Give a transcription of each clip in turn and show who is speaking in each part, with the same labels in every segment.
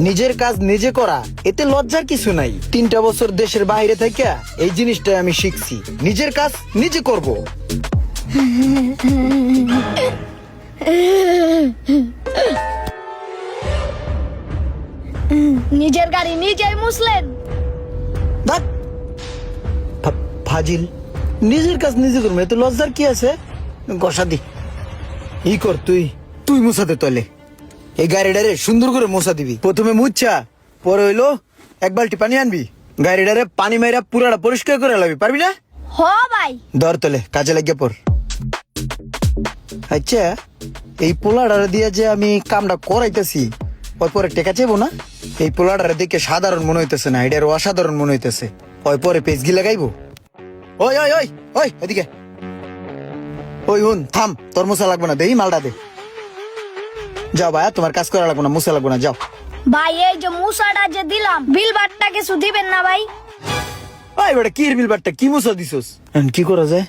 Speaker 1: নিজের কাজ নিজে করা এতে লজ্জার কিছু নাই। 3টা বছর দেশের বাইরে থেকে এই জিনিসটা আমি শিখছি, নিজের কাজ নিজে করব।
Speaker 2: নিজের গাড়ি নিজেই মুছলেন।
Speaker 1: দেখ ফাজিল, নিজের কাজ নিজে করবো, এতে লজ্জার কি আছে? গসা দি ই কর, তুই মুছাতে তলে এই গাড়িটারে সুন্দর করে মোছা দিবি। প্রথমে মুচ্ছা, পরে হইলো 1 বালতি পানি আনবি, গাড়িটারে পানি মাইরা পুরাটা পরিষ্কার করে লাবি, পারবি না?
Speaker 2: হ ভাই।
Speaker 1: দর তলে কাজে লাগিয়ে পর। আচ্ছা, এই পোলাডারে দিয়ে যে আমি কামটা করাইতেছি ওই পরে টেকা চাইবো না? এই পোলাডারে দেখে সাধারণ মনে হইতেছে না, এটার অসাধারণ মনে হইতেছে। ওই পরে পেজগি লাগাইবো। ওই ওই ওই ওই এদিকে ওই, হুন থাম, তোর মুছা লাগবে না, দেই মালটা দে। যাও ভাইয়া, তোমার কাজ করা লাগবে না, মুছা লাগবে না, যাও।
Speaker 2: ভাই এই যে মুসাটা যে দিলাম, বিল বাট্টা কিছু দিবেন না ভাই?
Speaker 1: ওই বেটা কি বিল বাট্টা, কি মুছা দিছস? কি করা যায়?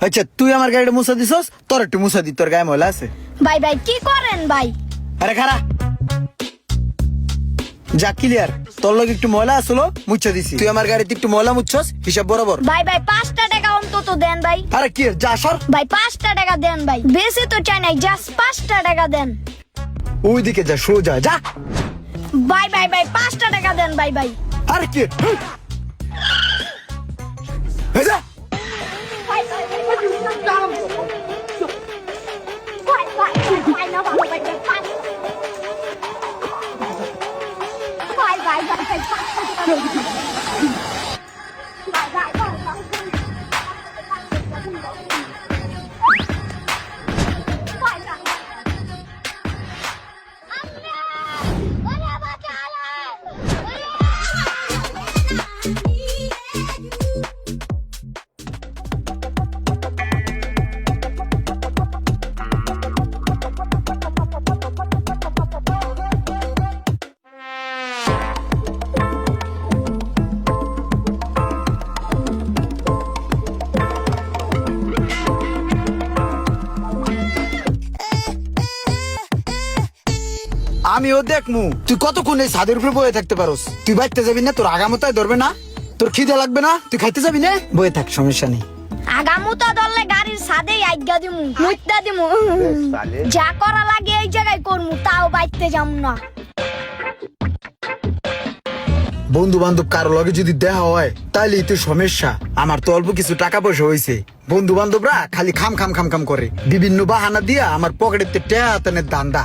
Speaker 1: আচ্ছা তুই আমার গাড়িটা মুছা দিছস, তোর একটু মুছা দি, তোর গায়ে ময়লা আছে।
Speaker 2: ভাই ভাই কি করেন ভাই?
Speaker 1: আরে খারা যা, ক্লিয়ার। তোর লগে একটু ময়লা আসলো, মুছা দিছি। তুই আমার গাড়িতে একটু ময়লা মুছছস, হিসাব বরাবর।
Speaker 2: ভাই ভাই 5টা টাকা অন্তত দেন ভাই।
Speaker 1: আরে কি যা সর।
Speaker 2: ভাই 5টা টাকা দেন ভাই, বেশি তো চাই নাই, জাস্ট 5টা টাকা দেন।
Speaker 1: ওইদিকে যা, সোজা যা।
Speaker 2: ভাই ভাই ভাই 5টা টাকা দেন ভাই ভাই।
Speaker 1: আরে কি এই যা। আমিও দেখমু তুই কতক্ষণ এই ছাদের উপরে বয়ে থাকতে পারোস। তুই বাইতে যাবি না? তোর আগামতায় ধরবে না? তোর খিদে লাগবে না? তুই খাইতে যাবি না? বয়ে থাক, সমস্যা নেই।
Speaker 2: আগামুতা দললে গাড়ির সাদেই আজ্ঞা দিমু, মুইতা দিমু, যা করা লাগে এই জায়গায় করমু, তাও বাইতে যামু না।
Speaker 1: বন্ধু বান্ধব কারো লগে যদি দেখা হয় তাইলে তো সমস্যা। আমার তো অল্প কিছু টাকা পয়সা হয়েছে, বন্ধু বান্ধবরা খালি খাম খাম খাম খাম করে, বিভিন্ন বাহানা দিয়া আমার পকেটেতে টেয়াতানের দান্দা।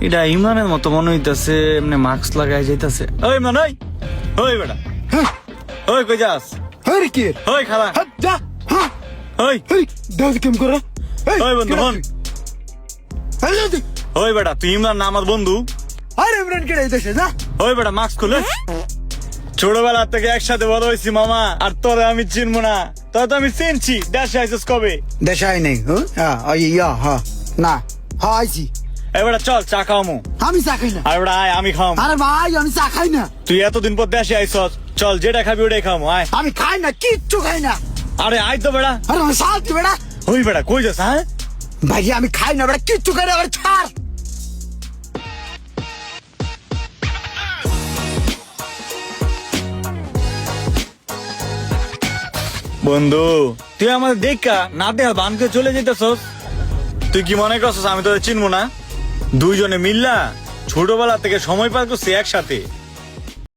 Speaker 3: এটা ইমানের মতো মনে হইতাছে, এমনি মাস্ক লাগাই যাইতাছে। ওই মান, ওই ওই বেটা, ওই কই যাস?
Speaker 1: আরে কি
Speaker 3: ওই খালা,
Speaker 1: হাত যা। হ্যাঁ
Speaker 3: ওই
Speaker 1: এই দাও কেম করে।
Speaker 3: ওই বন্ধু হন, ওই বেটা তুই ইমরান না আমার বন্ধু?
Speaker 1: আরে ইমরান কে দেশে যা।
Speaker 3: ওই বেটা মাস্ক খুলে। ছোটবেলা থেকে একসাথে বড় হয়েছি মামা, আর তোরে আমি চিনবো না? তোর তো আমি চিনছি। দেশে আইসিস কবে?
Speaker 1: দেশে আই নাই। হ্যাঁ না, হ্যাঁ আইছি।
Speaker 3: এবারে চল চা খাওয়ামু।
Speaker 1: আমি চা খাই না।
Speaker 3: আর বেটা আয়, আমি খাওয়াম।
Speaker 1: আরে ভাই আমি চা খাই না।
Speaker 3: তুই এতদিন পর দেশে আইসস, চল যেটা খাবি ওটাই খাওয়ামু, আয়।
Speaker 1: আমি খাই না, কিচ্ছু খাই না।
Speaker 3: আরে আয় তো বেটা।
Speaker 1: আরে আমার শান্তি বেড়া।
Speaker 3: ওই বেটা কই যাস? হ্যাঁ
Speaker 1: ভাই আমি খাই না বেড়া, কিচ্ছু খাই না। আবার ছাড়।
Speaker 3: বন্ধু তুই আমাদের দেখা না দেখা বান করে চলে যেতেছস। তুই কি মনে করছস আমি তোদের চিনবো না? দুইজনে মিল্লা ছোটবেলা থেকে সময় পার করছি একসাথে।